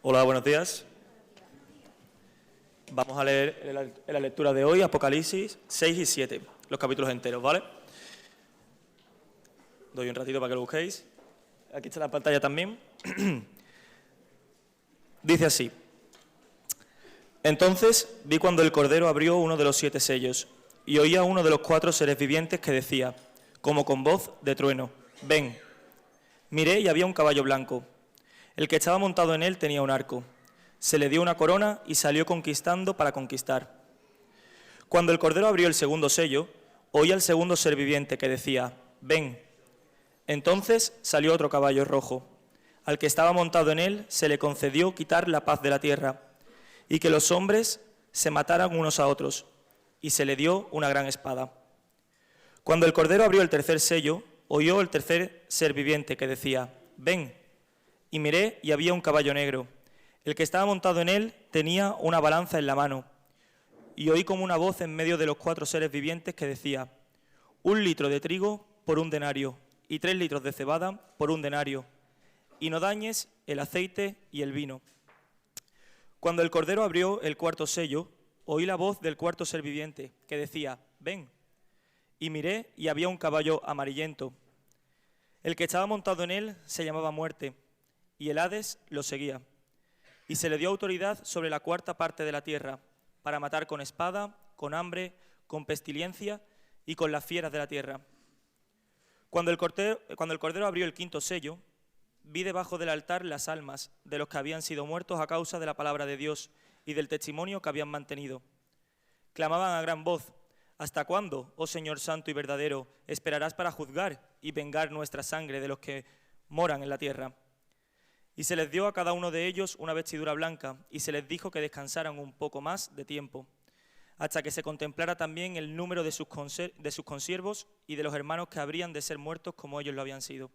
Hola, buenos días. Vamos a leer en la lectura de hoy Apocalipsis 6 y 7, los capítulos enteros, ¿vale? Doy un ratito para que lo busquéis. Aquí está la pantalla también. Dice así: Entonces vi cuando el Cordero abrió uno de los 7 sellos, y oí a uno de los 4 seres vivientes que decía, como con voz de trueno: Ven. Miré y había un caballo blanco. El que estaba montado en él tenía un arco. Se le dio una corona y salió conquistando para conquistar. Cuando el Cordero abrió el segundo sello, oí al segundo ser viviente que decía: Ven. Entonces salió otro caballo rojo. Al que estaba montado en él se le concedió quitar la paz de la tierra, y que los hombres se mataran unos a otros, y se le dio una gran espada. Cuando el Cordero abrió el tercer sello, oyó el tercer ser viviente que decía: Ven. Y miré y había un caballo negro. El que estaba montado en él tenía una balanza en la mano. Y oí como una voz en medio de los 4 seres vivientes que decía: 1 litro de trigo por 1 denario, y 3 litros de cebada por 1 denario, y no dañes el aceite y el vino. Cuando el Cordero abrió el cuarto sello, oí la voz del cuarto ser viviente que decía: Ven. Y miré y había un caballo amarillento. El que estaba montado en él se llamaba Muerte, y el Hades lo seguía. Y se le dio autoridad sobre la 4ª parte de la tierra, para matar con espada, con hambre, con pestilencia y con las fieras de la tierra. Cuando el Cordero abrió el 5.º sello, vi debajo del altar las almas de los que habían sido muertos a causa de la palabra de Dios y del testimonio que habían mantenido. Clamaban a gran voz: ¿Hasta cuándo, oh Señor santo y verdadero, esperarás para juzgar y vengar nuestra sangre de los que moran en la tierra? Y se les dio a cada uno de ellos una vestidura blanca, y se les dijo que descansaran un poco más de tiempo, hasta que se contemplara también el número de sus consiervos y de los hermanos que habrían de ser muertos como ellos lo habían sido.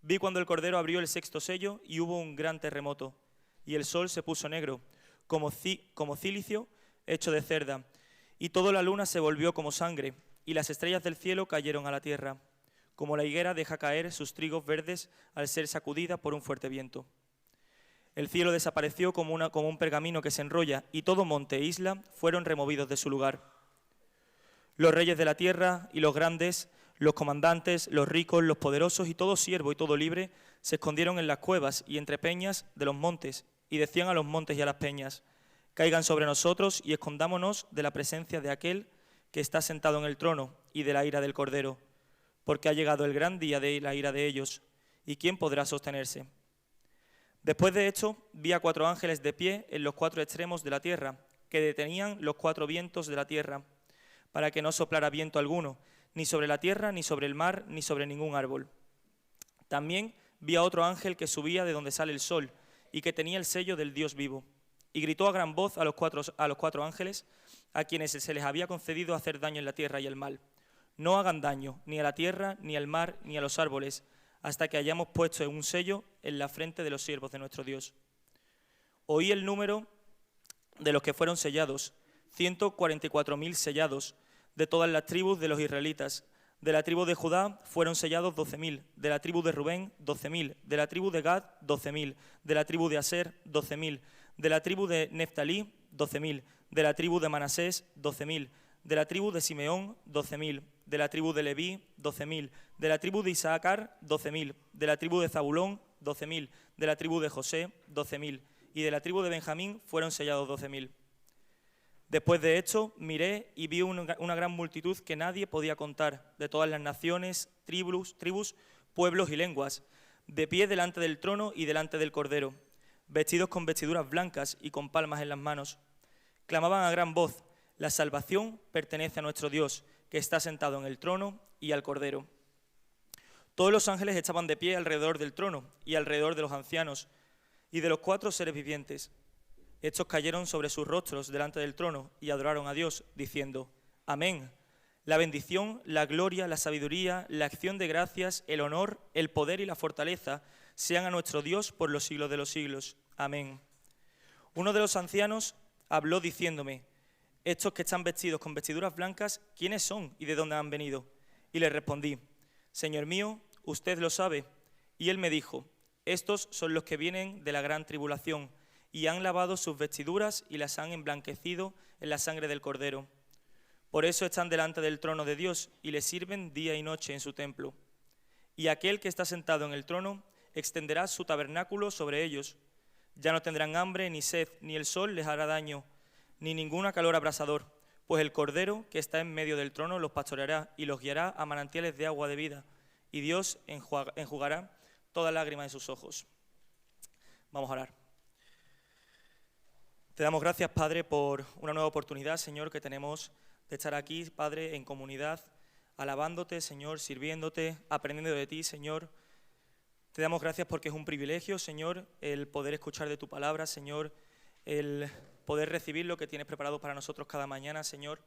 Vi cuando el Cordero abrió el 6.º sello, y hubo un gran terremoto, y el sol se puso negro, como cilicio hecho de cerda, y toda la luna se volvió como sangre, y las estrellas del cielo cayeron a la tierra, como la higuera deja caer sus trigos verdes al ser sacudida por un fuerte viento. El cielo desapareció como un pergamino que se enrolla, y todo monte e isla fueron removidos de su lugar. Los reyes de la tierra y los grandes, los comandantes, los ricos, los poderosos y todo siervo y todo libre se escondieron en las cuevas y entre peñas de los montes, y decían a los montes y a las peñas: Caigan sobre nosotros y escondámonos de la presencia de aquel que está sentado en el trono y de la ira del Cordero, porque ha llegado el gran día de la ira de ellos, ¿y quién podrá sostenerse? Después de esto, vi a 4 ángeles de pie en los 4 extremos de la tierra, que detenían los 4 vientos de la tierra, para que no soplara viento alguno, ni sobre la tierra, ni sobre el mar, ni sobre ningún árbol. También vi a otro ángel que subía de donde sale el sol, y que tenía el sello del Dios vivo, y gritó a gran voz a los 4 ángeles, a quienes se les había concedido hacer daño en la tierra y el mal: No hagan daño ni a la tierra, ni al mar, ni a los árboles, hasta que hayamos puesto un sello en la frente de los siervos de nuestro Dios. Oí el número de los que fueron sellados: 144.000 sellados, de todas las tribus de los israelitas. De la tribu de Judá fueron sellados 12.000, de la tribu de Rubén 12.000, de la tribu de Gad 12.000, de la tribu de Aser 12.000, de la tribu de Neftalí 12.000, de la tribu de Manasés 12.000, de la tribu de Simeón 12.000, de la tribu de Leví 12.000, de la tribu de Isaacar 12.000, de la tribu de Zabulón 12.000, de la tribu de José 12.000, y de la tribu de Benjamín fueron sellados 12.000. Después de esto miré y vi una gran multitud que nadie podía contar, de todas las naciones, tribus, pueblos y lenguas, de pie delante del trono y delante del Cordero, vestidos con vestiduras blancas y con palmas en las manos. Clamaban a gran voz: La salvación pertenece a nuestro Dios, que está sentado en el trono, y al Cordero. Todos los ángeles estaban de pie alrededor del trono y alrededor de los ancianos y de los 4 seres vivientes. Estos cayeron sobre sus rostros delante del trono y adoraron a Dios, diciendo: Amén. La bendición, la gloria, la sabiduría, la acción de gracias, el honor, el poder y la fortaleza sean a nuestro Dios por los siglos de los siglos. Amén. Uno de los ancianos habló diciéndome: Estos que están vestidos con vestiduras blancas, ¿quiénes son y de dónde han venido? Y le respondí: Señor mío, usted lo sabe. Y él me dijo: Estos son los que vienen de la gran tribulación y han lavado sus vestiduras y las han emblanquecido en la sangre del Cordero. Por eso están delante del trono de Dios y le sirven día y noche en su templo. Y aquel que está sentado en el trono extenderá su tabernáculo sobre ellos. Ya no tendrán hambre ni sed, ni el sol les hará daño, ni ninguna calor abrasador, pues el Cordero que está en medio del trono los pastoreará y los guiará a manantiales de agua de vida, y Dios enjugará toda lágrima de sus ojos. Vamos a orar. Te damos gracias, Padre, por una nueva oportunidad, Señor, que tenemos de estar aquí, Padre, en comunidad, alabándote, Señor, sirviéndote, aprendiendo de ti, Señor. Te damos gracias porque es un privilegio, Señor, el poder escuchar de tu palabra, Señor, el poder recibir lo que tienes preparado para nosotros cada mañana, Señor.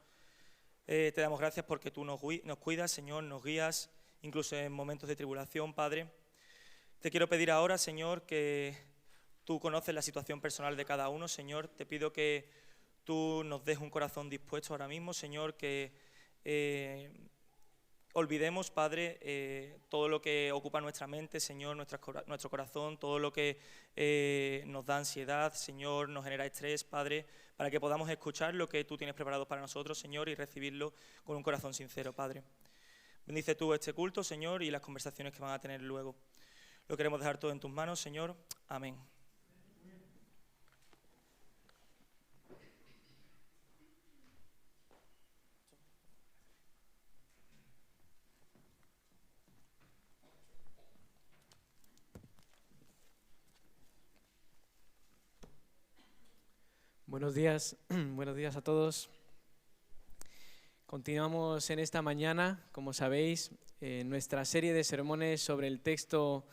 Te damos gracias porque tú nos cuidas, Señor, nos guías, incluso en momentos de tribulación, Padre. Te quiero pedir ahora, Señor, que tú conoces la situación personal de cada uno, Señor. Te pido que tú nos des un corazón dispuesto ahora mismo, Señor, que olvidemos, Padre, todo lo que ocupa nuestra mente, Señor, nuestro corazón, todo lo que nos da ansiedad, Señor, nos genera estrés, Padre, para que podamos escuchar lo que tú tienes preparado para nosotros, Señor, y recibirlo con un corazón sincero, Padre. Bendice tú este culto, Señor, y las conversaciones que van a tener luego. Lo queremos dejar todo en tus manos, Señor. Amén. Buenos días a todos. Continuamos en esta mañana, como sabéis, nuestra serie de sermones sobre el texto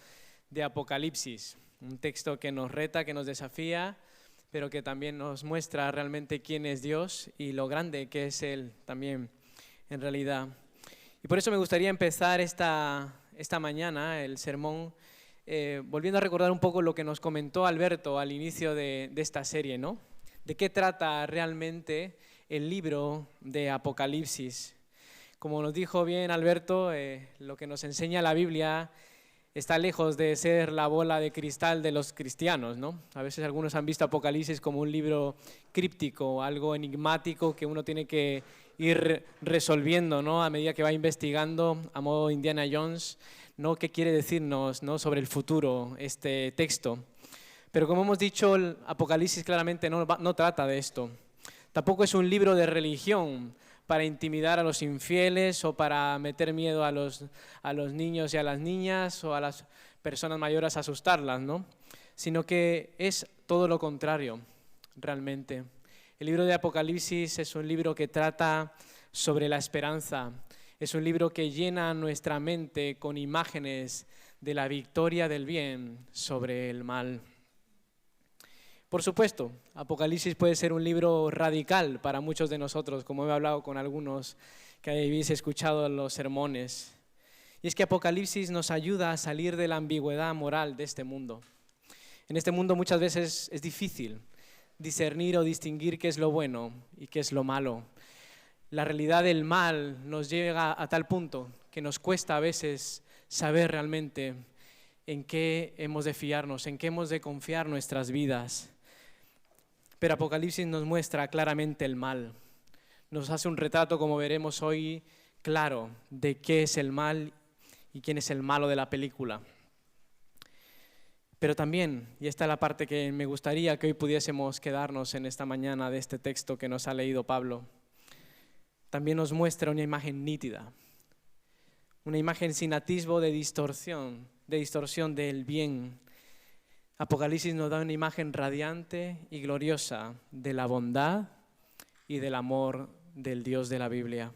de Apocalipsis, un texto que nos reta, que nos desafía, pero que también nos muestra realmente quién es Dios y lo grande que es Él también en realidad. Y por eso me gustaría empezar esta mañana el sermón volviendo a recordar un poco lo que nos comentó Alberto al inicio de esta serie, ¿no? ¿De qué trata realmente el libro de Apocalipsis? Como nos dijo bien Alberto, lo que nos enseña la Biblia está lejos de ser la bola de cristal de los cristianos, ¿no? A veces algunos han visto Apocalipsis como un libro críptico, algo enigmático que uno tiene que ir resolviendo, ¿no? A medida que va investigando, a modo Indiana Jones, ¿no? ¿Qué quiere decirnos, ¿no? sobre el futuro este texto? Pero como hemos dicho, el Apocalipsis claramente no trata de esto. Tampoco es un libro de religión para intimidar a los infieles o para meter miedo a los niños y a las niñas o a las personas mayores, asustarlas, ¿no? Sino que es todo lo contrario, realmente. El libro de Apocalipsis es un libro que trata sobre la esperanza. Es un libro que llena nuestra mente con imágenes de la victoria del bien sobre el mal. Por supuesto, Apocalipsis puede ser un libro radical para muchos de nosotros, como he hablado con algunos que habéis escuchado los sermones. Y es que Apocalipsis nos ayuda a salir de la ambigüedad moral de este mundo. En este mundo muchas veces es difícil discernir o distinguir qué es lo bueno y qué es lo malo. La realidad del mal nos llega a tal punto que nos cuesta a veces saber realmente en qué hemos de fiarnos, en qué hemos de confiar nuestras vidas. Pero Apocalipsis nos muestra claramente el mal. Nos hace un retrato, como veremos hoy, claro de qué es el mal y quién es el malo de la película. Pero también, y esta es la parte que me gustaría que hoy pudiésemos quedarnos en esta mañana de este texto que nos ha leído Pablo, también nos muestra una imagen nítida, una imagen sin atisbo de distorsión del bien. Apocalipsis nos da una imagen radiante y gloriosa de la bondad y del amor del Dios de la Biblia.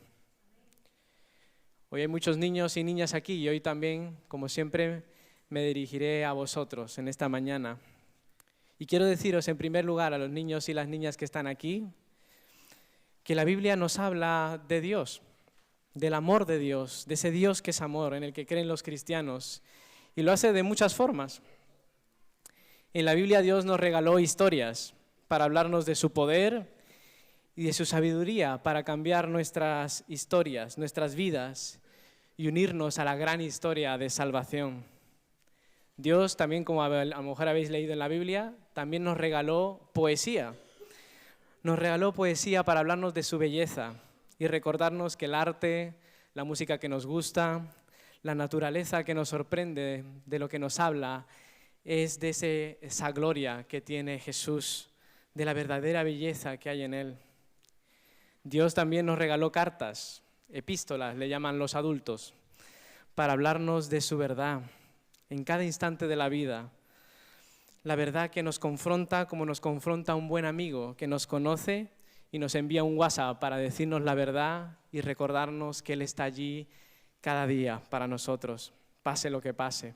Hoy hay muchos niños y niñas aquí y hoy también, como siempre, me dirigiré a vosotros en esta mañana. Y quiero deciros en primer lugar a los niños y las niñas que están aquí que la Biblia nos habla de Dios, del amor de Dios, de ese Dios que es amor, en el que creen los cristianos, y lo hace de muchas formas. En la Biblia Dios nos regaló historias para hablarnos de su poder y de su sabiduría para cambiar nuestras historias, nuestras vidas y unirnos a la gran historia de salvación. Dios también, como a lo mejor habéis leído en la Biblia, también nos regaló poesía. Nos regaló poesía para hablarnos de su belleza y recordarnos que el arte, la música que nos gusta, la naturaleza que nos sorprende, de lo que nos habla, es de esa gloria que tiene Jesús, de la verdadera belleza que hay en Él. Dios también nos regaló cartas, epístolas, le llaman los adultos, para hablarnos de su verdad en cada instante de la vida. La verdad que nos confronta como nos confronta un buen amigo que nos conoce y nos envía un WhatsApp para decirnos la verdad y recordarnos que Él está allí cada día para nosotros, pase lo que pase.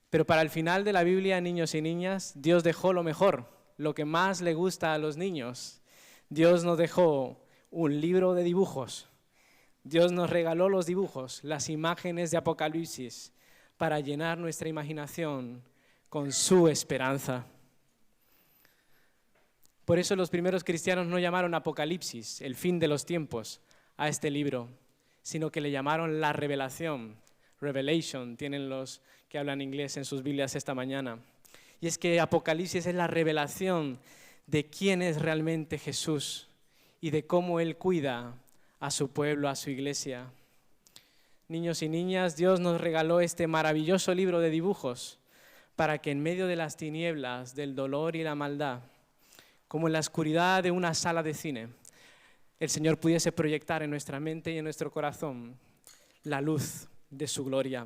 Pero para el final de la Biblia, niños y niñas, Dios dejó lo mejor, lo que más le gusta a los niños. Dios nos dejó un libro de dibujos. Dios nos regaló los dibujos, las imágenes de Apocalipsis, para llenar nuestra imaginación con su esperanza. Por eso los primeros cristianos no llamaron Apocalipsis, el fin de los tiempos, a este libro, sino que le llamaron la revelación. Revelation, tienen los que hablan inglés en sus Biblias esta mañana. Y es que Apocalipsis es la revelación de quién es realmente Jesús y de cómo Él cuida a su pueblo, a su iglesia. Niños y niñas, Dios nos regaló este maravilloso libro de dibujos para que en medio de las tinieblas, del dolor y la maldad, como en la oscuridad de una sala de cine, el Señor pudiese proyectar en nuestra mente y en nuestro corazón la luz de su gloria,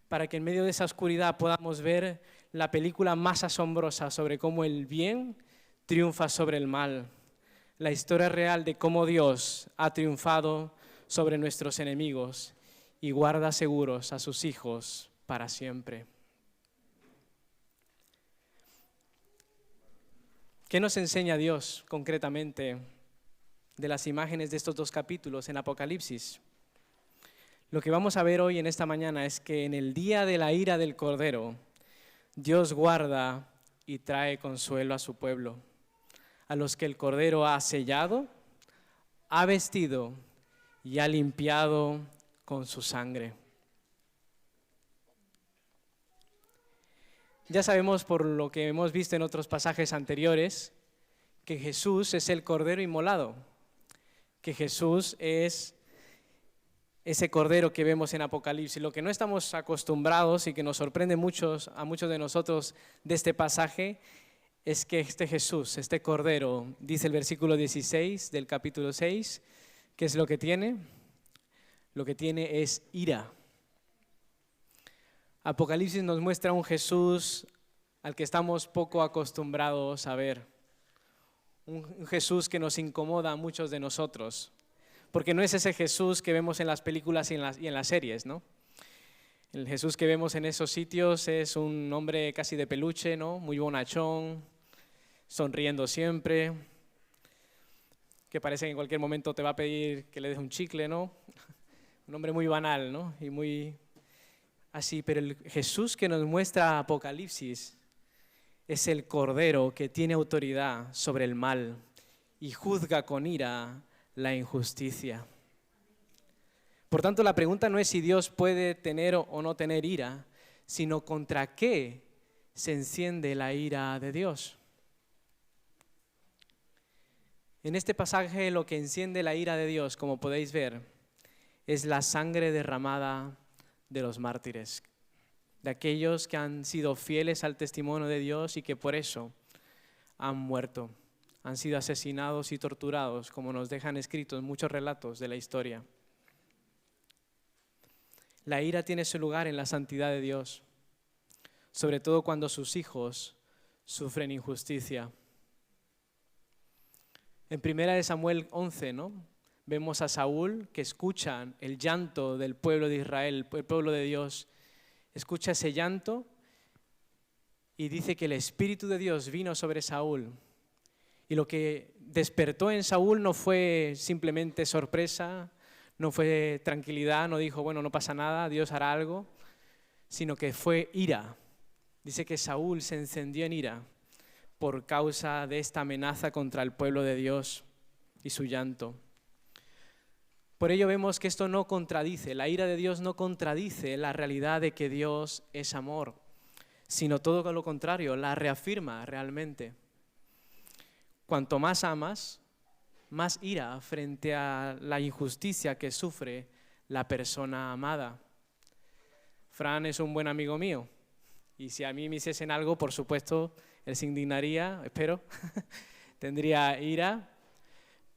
para que en medio de esa oscuridad podamos ver la película más asombrosa sobre cómo el bien triunfa sobre el mal, la historia real de cómo Dios ha triunfado sobre nuestros enemigos y guarda seguros a sus hijos para siempre. ¿Qué nos enseña Dios concretamente de las imágenes de estos dos capítulos en Apocalipsis? Lo que vamos a ver hoy en esta mañana es que en el día de la ira del Cordero, Dios guarda y trae consuelo a su pueblo, a los que el Cordero ha sellado, ha vestido y ha limpiado con su sangre. Ya sabemos por lo que hemos visto en otros pasajes anteriores que Jesús es el Cordero inmolado, que Jesús es ese Cordero que vemos en Apocalipsis. Lo que no estamos acostumbrados y que nos sorprende a muchos de nosotros de este pasaje es que este Jesús, este Cordero, dice el versículo 16 del capítulo 6, ¿qué es lo que tiene? Lo que tiene es ira. Apocalipsis nos muestra un Jesús al que estamos poco acostumbrados a ver. Un Jesús que nos incomoda a muchos de nosotros, porque no es ese Jesús que vemos en las películas y en las series, ¿no? El Jesús que vemos en esos sitios es un hombre casi de peluche, ¿no? Muy bonachón, sonriendo siempre, que parece que en cualquier momento te va a pedir que le des un chicle, ¿no? Un hombre muy banal, ¿no? Y muy así, pero el Jesús que nos muestra Apocalipsis es el Cordero que tiene autoridad sobre el mal y juzga con ira la injusticia. Por tanto, la pregunta no es si Dios puede tener o no tener ira, sino contra qué se enciende la ira de Dios. En este pasaje lo que enciende la ira de Dios, como podéis ver, es la sangre derramada de los mártires, de aquellos que han sido fieles al testimonio de Dios y que por eso han muerto, han sido asesinados y torturados, como nos dejan escritos muchos relatos de la historia. La ira tiene su lugar en la santidad de Dios, sobre todo cuando sus hijos sufren injusticia. En 1 Samuel 11, ¿no? Vemos a Saúl que escucha el llanto del pueblo de Israel, el pueblo de Dios. Escucha ese llanto y dice que el Espíritu de Dios vino sobre Saúl. Y lo que despertó en Saúl no fue simplemente sorpresa, no fue tranquilidad, no dijo, bueno, no pasa nada, Dios hará algo, sino que fue ira. Dice que Saúl se encendió en ira por causa de esta amenaza contra el pueblo de Dios y su llanto. Por ello vemos que esto no contradice, la ira de Dios no contradice la realidad de que Dios es amor, sino todo lo contrario, la reafirma realmente. Cuanto más amas, más ira frente a la injusticia que sufre la persona amada. Fran es un buen amigo mío y si a mí me hiciesen algo, por supuesto, él se indignaría, espero, tendría ira,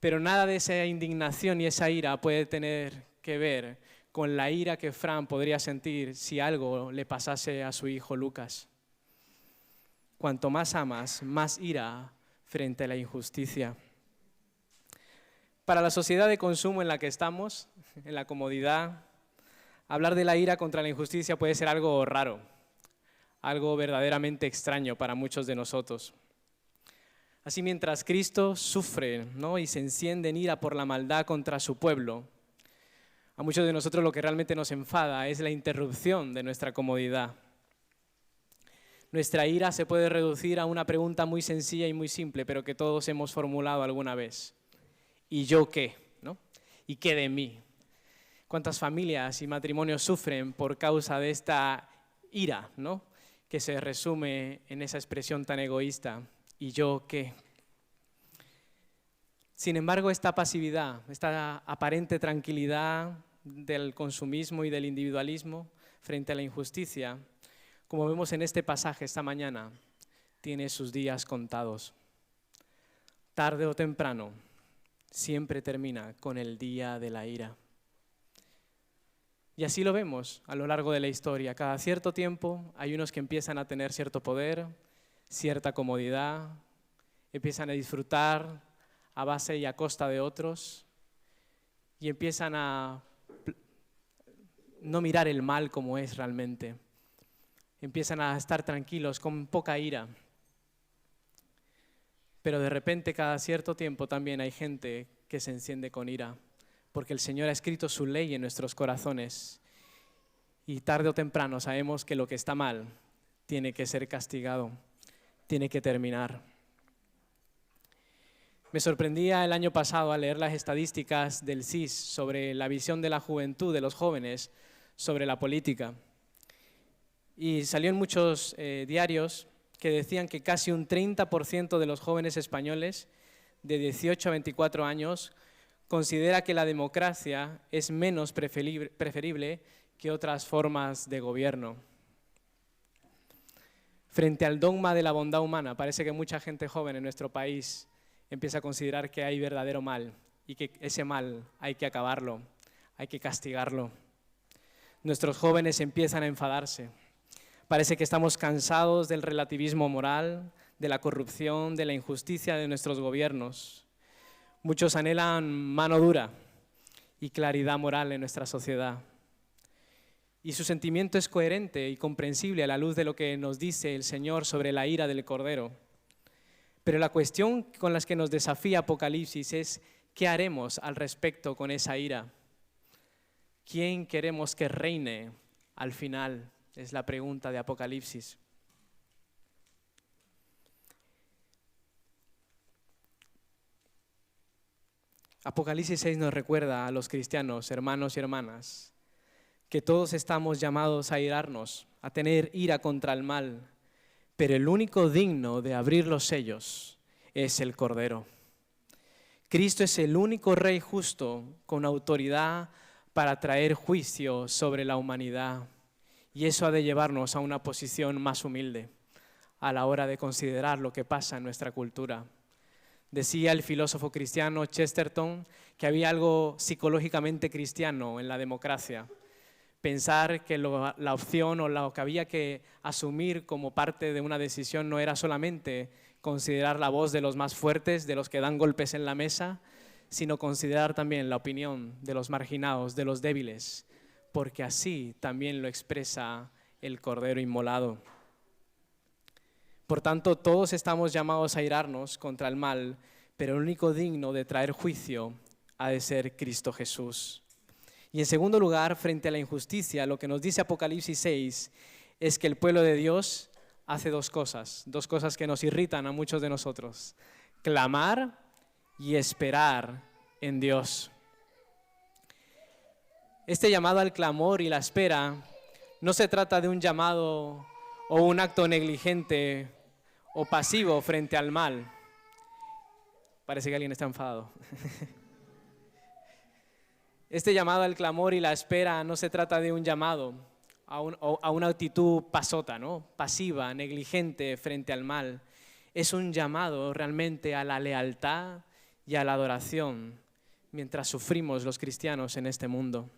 pero nada de esa indignación y esa ira puede tener que ver con la ira que Fran podría sentir si algo le pasase a su hijo Lucas. Cuanto más amas, más ira frente a la injusticia. Para la sociedad de consumo en la que estamos, en la comodidad, hablar de la ira contra la injusticia puede ser algo raro, algo verdaderamente extraño para muchos de nosotros. Así mientras Cristo sufre, ¿no?, y se enciende en ira por la maldad contra su pueblo, a muchos de nosotros lo que realmente nos enfada es la interrupción de nuestra comodidad. Nuestra ira se puede reducir a una pregunta muy sencilla y muy simple, pero que todos hemos formulado alguna vez. ¿Y yo qué? ¿No? ¿Y qué de mí? ¿Cuántas familias y matrimonios sufren por causa de esta ira, ¿no?, que se resume en esa expresión tan egoísta? ¿Y yo qué? Sin embargo, esta pasividad, esta aparente tranquilidad del consumismo y del individualismo frente a la injusticia, como vemos en este pasaje esta mañana, tiene sus días contados. Tarde o temprano, siempre termina con el día de la ira. Y así lo vemos a lo largo de la historia. Cada cierto tiempo hay unos que empiezan a tener cierto poder, cierta comodidad, empiezan a disfrutar a base y a costa de otros y empiezan a no mirar el mal como es realmente. Empiezan a estar tranquilos, con poca ira. Pero de repente, cada cierto tiempo también hay gente que se enciende con ira, porque el Señor ha escrito su ley en nuestros corazones y tarde o temprano sabemos que lo que está mal tiene que ser castigado, tiene que terminar. Me sorprendía el año pasado al leer las estadísticas del CIS sobre la visión de la juventud, de los jóvenes, sobre la política. Y salió en muchos diarios que decían que casi un 30% de los jóvenes españoles de 18 a 24 años considera que la democracia es menos preferible que otras formas de gobierno. Frente al dogma de la bondad humana, parece que mucha gente joven en nuestro país empieza a considerar que hay verdadero mal y que ese mal hay que acabarlo, hay que castigarlo. Nuestros jóvenes empiezan a enfadarse. Parece que estamos cansados del relativismo moral, de la corrupción, de la injusticia de nuestros gobiernos. Muchos anhelan mano dura y claridad moral en nuestra sociedad. Y su sentimiento es coherente y comprensible a la luz de lo que nos dice el Señor sobre la ira del Cordero. Pero la cuestión con la que nos desafía Apocalipsis es ¿qué haremos al respecto con esa ira? ¿Quién queremos que reine al final? Es la pregunta de Apocalipsis. Apocalipsis 6 nos recuerda a los cristianos, hermanos y hermanas, que todos estamos llamados a irarnos, a tener ira contra el mal, pero el único digno de abrir los sellos es el Cordero. Cristo es el único Rey justo con autoridad para traer juicio sobre la humanidad. Y eso ha de llevarnos a una posición más humilde a la hora de considerar lo que pasa en nuestra cultura. Decía el filósofo cristiano Chesterton que había algo psicológicamente cristiano en la democracia. Pensar que la opción o lo que había que asumir como parte de una decisión no era solamente considerar la voz de los más fuertes, de los que dan golpes en la mesa, sino considerar también la opinión de los marginados, de los débiles, porque así también lo expresa el Cordero inmolado. Por tanto, todos estamos llamados a irarnos contra el mal, pero el único digno de traer juicio ha de ser Cristo Jesús. Y en segundo lugar, frente a la injusticia, lo que nos dice Apocalipsis 6 es que el pueblo de Dios hace dos cosas que nos irritan a muchos de nosotros: clamar y esperar en Dios. Este llamado al clamor y la espera no se trata de un llamado o un acto negligente o pasivo frente al mal. Parece que alguien está enfadado. Este llamado al clamor y la espera no se trata de un llamado a una actitud pasota, ¿no? Pasiva, negligente frente al mal. Es un llamado realmente a la lealtad y a la adoración mientras sufrimos los cristianos en este mundo.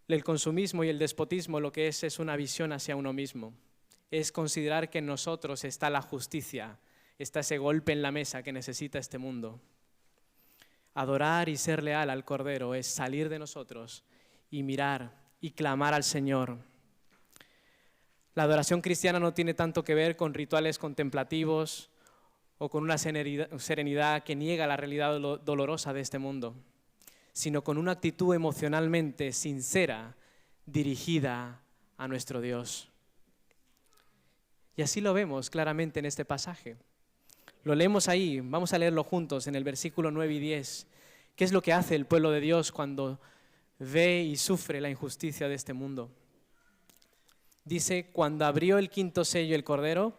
El consumismo y el despotismo lo que es una visión hacia uno mismo. Es considerar que en nosotros está la justicia, está ese golpe en la mesa que necesita este mundo. Adorar y ser leal al Cordero es salir de nosotros y mirar y clamar al Señor. La adoración cristiana no tiene tanto que ver con rituales contemplativos o con una serenidad que niega la realidad dolorosa de este mundo, sino con una actitud emocionalmente sincera, dirigida a nuestro Dios. Y así lo vemos claramente en este pasaje. Lo leemos ahí, vamos a leerlo juntos en el versículo 9 y 10. ¿Qué es lo que hace el pueblo de Dios cuando ve y sufre la injusticia de este mundo? Dice, cuando abrió el quinto sello el Cordero,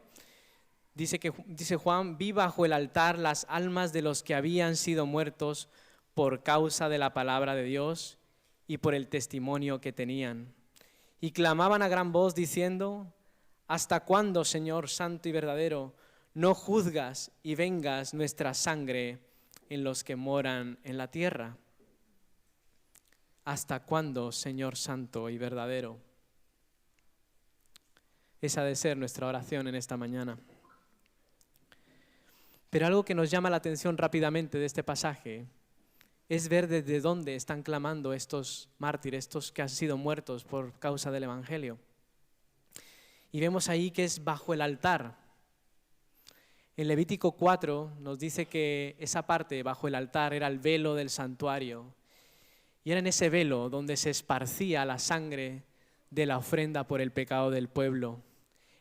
dice Juan, vi bajo el altar las almas de los que habían sido muertos por causa de la palabra de Dios y por el testimonio que tenían. Y clamaban a gran voz diciendo, ¿hasta cuándo, Señor santo y verdadero, no juzgas y vengas nuestra sangre en los que moran en la tierra? ¿Hasta cuándo, Señor santo y verdadero? Esa ha de ser nuestra oración en esta mañana. Pero algo que nos llama la atención rápidamente de este pasaje es ver desde dónde están clamando estos mártires, estos que han sido muertos por causa del Evangelio. Y vemos ahí que es bajo el altar. En Levítico 4 nos dice que esa parte bajo el altar era el velo del santuario. Y era en ese velo donde se esparcía la sangre de la ofrenda por el pecado del pueblo.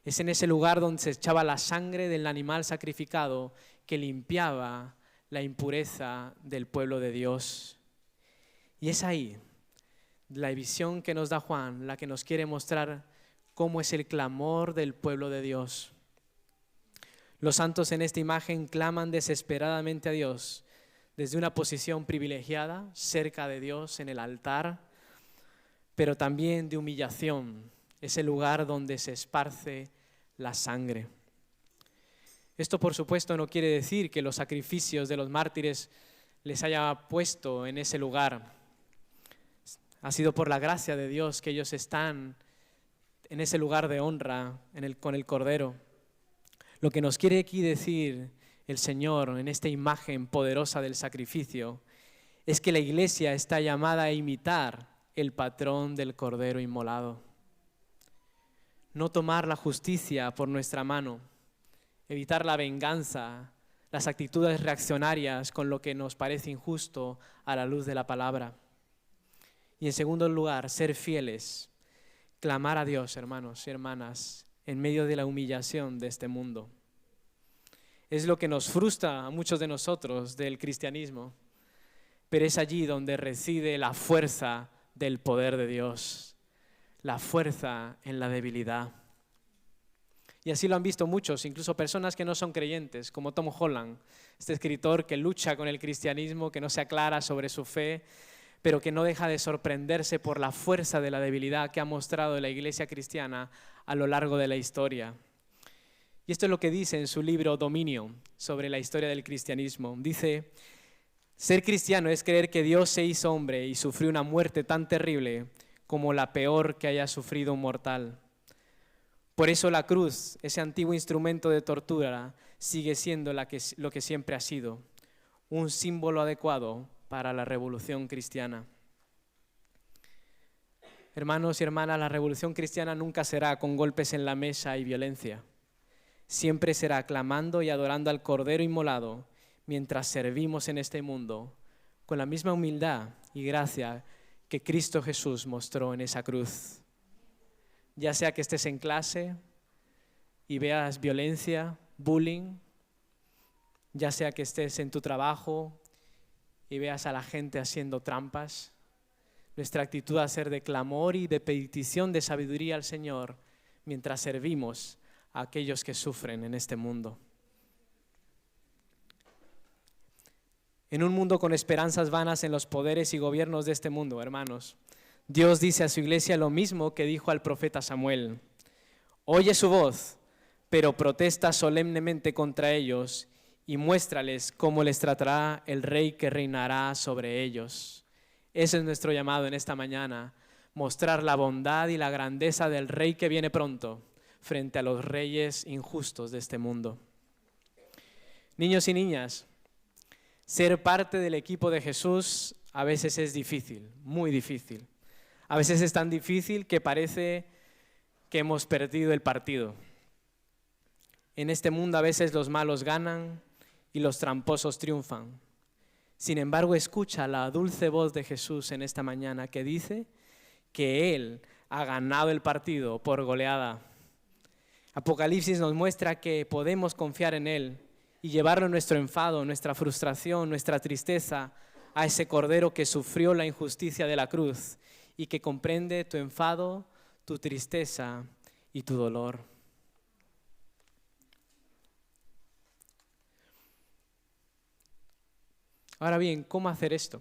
Es en ese lugar donde se echaba la sangre del animal sacrificado que limpiaba la impureza del pueblo de Dios. Y es ahí la visión que nos da Juan, la que nos quiere mostrar cómo es el clamor del pueblo de Dios. Los santos en esta imagen claman desesperadamente a Dios desde una posición privilegiada, cerca de Dios en el altar, pero también de humillación, ese lugar donde se esparce la sangre. Esto, por supuesto, no quiere decir que los sacrificios de los mártires les haya puesto en ese lugar. Ha sido por la gracia de Dios que ellos están en ese lugar de honra con el Cordero. Lo que nos quiere aquí decir el Señor en esta imagen poderosa del sacrificio es que la iglesia está llamada a imitar el patrón del Cordero inmolado. No tomar la justicia por nuestra mano, evitar la venganza, las actitudes reaccionarias con lo que nos parece injusto a la luz de la palabra. Y en segundo lugar, ser fieles, clamar a Dios, hermanos y hermanas, en medio de la humillación de este mundo. Es lo que nos frustra a muchos de nosotros del cristianismo, pero es allí donde reside la fuerza del poder de Dios, la fuerza en la debilidad. Y así lo han visto muchos, incluso personas que no son creyentes, como Tom Holland, este escritor que lucha con el cristianismo, que no se aclara sobre su fe, pero que no deja de sorprenderse por la fuerza de la debilidad que ha mostrado la iglesia cristiana a lo largo de la historia. Y esto es lo que dice en su libro Dominio sobre la historia del cristianismo. Dice, ser cristiano es creer que Dios se hizo hombre y sufrió una muerte tan terrible como la peor que haya sufrido un mortal. Por eso la cruz, ese antiguo instrumento de tortura, sigue siendo lo que siempre ha sido, un símbolo adecuado para la revolución cristiana. Hermanos y hermanas, la revolución cristiana nunca será con golpes en la mesa y violencia. Siempre será clamando y adorando al Cordero inmolado mientras servimos en este mundo con la misma humildad y gracia que Cristo Jesús mostró en esa cruz. Ya sea que estés en clase y veas violencia, bullying, ya sea que estés en tu trabajo y veas a la gente haciendo trampas. Nuestra actitud a ser de clamor y de petición de sabiduría al Señor mientras servimos a aquellos que sufren en este mundo. En un mundo con esperanzas vanas en los poderes y gobiernos de este mundo, hermanos, Dios dice a su iglesia lo mismo que dijo al profeta Samuel. Oye su voz, pero protesta solemnemente contra ellos y muéstrales cómo les tratará el rey que reinará sobre ellos. Ese es nuestro llamado en esta mañana, mostrar la bondad y la grandeza del rey que viene pronto frente a los reyes injustos de este mundo. Niños y niñas, ser parte del equipo de Jesús a veces es difícil, muy difícil. A veces es tan difícil que parece que hemos perdido el partido. En este mundo a veces los malos ganan y los tramposos triunfan. Sin embargo, escucha la dulce voz de Jesús en esta mañana que dice que Él ha ganado el partido por goleada. Apocalipsis nos muestra que podemos confiar en Él y llevarlo nuestro enfado, nuestra frustración, nuestra tristeza a ese Cordero que sufrió la injusticia de la cruz y que comprende tu enfado, tu tristeza y tu dolor. Ahora bien, ¿cómo hacer esto?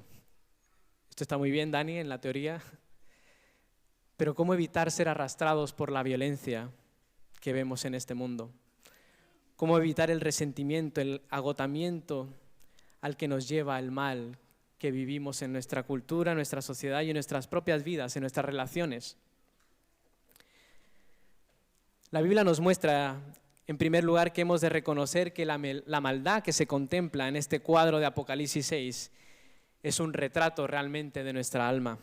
Esto está muy bien, Dani, en la teoría, pero ¿cómo evitar ser arrastrados por la violencia que vemos en este mundo? ¿Cómo evitar el resentimiento, el agotamiento al que nos lleva el mal que vivimos en nuestra cultura, en nuestra sociedad y en nuestras propias vidas, en nuestras relaciones? La Biblia nos muestra, en primer lugar, que hemos de reconocer que la maldad que se contempla en este cuadro de Apocalipsis 6 es un retrato realmente de nuestra alma.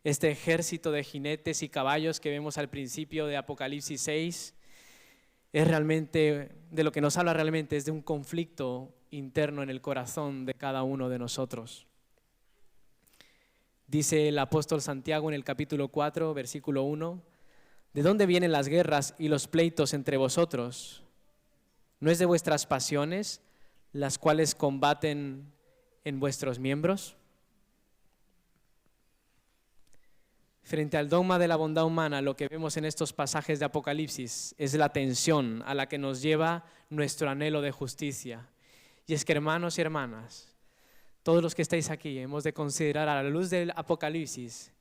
Este ejército de jinetes y caballos que vemos al principio de Apocalipsis 6 es realmente, de lo que nos habla realmente es de un conflicto interno en el corazón de cada uno de nosotros. Dice el apóstol Santiago en el capítulo 4, versículo 1, ¿de dónde vienen las guerras y los pleitos entre vosotros? ¿No es de vuestras pasiones las cuales combaten en vuestros miembros? Frente al dogma de la bondad humana, lo que vemos en estos pasajes de Apocalipsis es la tensión a la que nos lleva nuestro anhelo de justicia. Y es que, hermanos y hermanas, todos los que estáis aquí, hemos de considerar a la luz del Apocalipsis